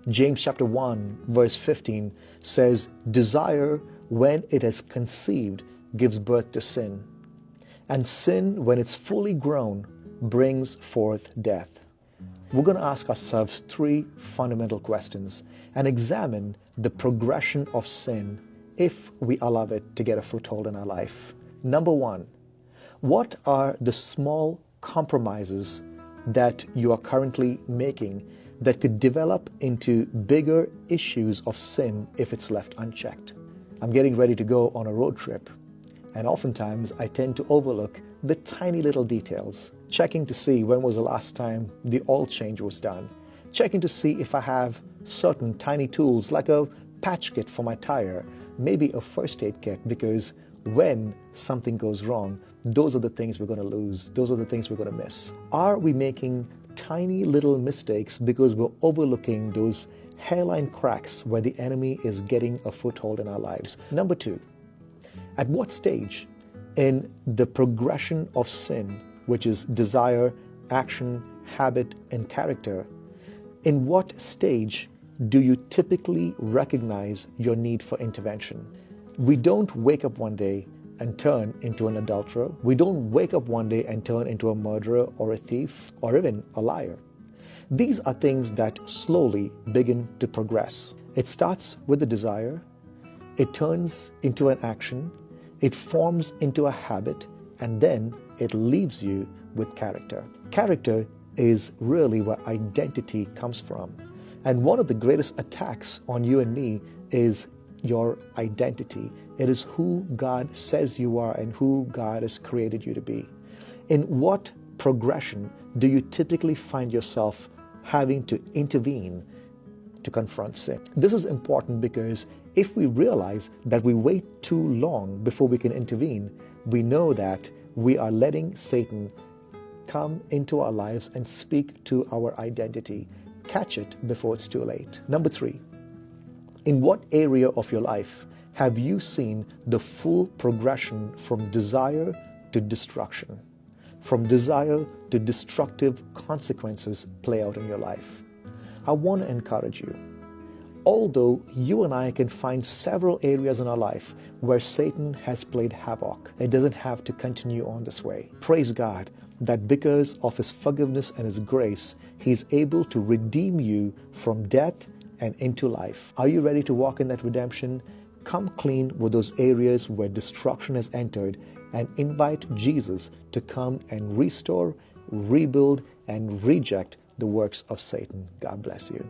James chapter 1 verse 15 says, desire when it has conceived gives birth to sin, and sin when it's fully grown brings forth death. We're going to ask ourselves three fundamental questions and examine the progression of sin if we allow it to get a foothold in our life. Number one, what are the small compromises that you are currently making that could develop into bigger issues of sin if it's left unchecked? I'm getting ready to go on a road trip, and oftentimes I tend to overlook the tiny little details, checking to see when was the last time the oil change was done, checking to see if I have certain tiny tools like a patch kit for my tire, maybe a first aid kit, because when something goes wrong, those are the things we're going to lose. Those are the things we're going to miss. Are we making tiny little mistakes because we're overlooking those hairline cracks where the enemy is getting a foothold in our lives? Number two, at what stage in the progression of sin, which is desire, action, habit, and character, in what stage do you typically recognize your need for intervention? We don't wake up one day and turn into an adulterer. We don't wake up one day and turn into a murderer or a thief or even a liar. These are things that slowly begin to progress. It starts with the desire, it turns into an action, it forms into a habit, and then it leaves you with character. Character is really where identity comes from. And one of the greatest attacks on you and me is your identity. It is who God says you are and who God has created you to be. In what progression do you typically find yourself having to intervene to confront sin? This is important because if we realize that we wait too long before we can intervene, we know that we are letting Satan come into our lives and speak to our identity. Catch it before it's too late. Number three, in what area of your life have you seen the full progression from desire to destruction, from desire to destructive consequences play out in your life? I want to encourage you. Although you and I can find several areas in our life where Satan has played havoc, it doesn't have to continue on this way. Praise God that because of His forgiveness and His grace, He's able to redeem you from death and into life. Are you ready to walk in that redemption? Come clean with those areas where destruction has entered and invite Jesus to come and restore, rebuild, and reject the works of Satan. God bless you.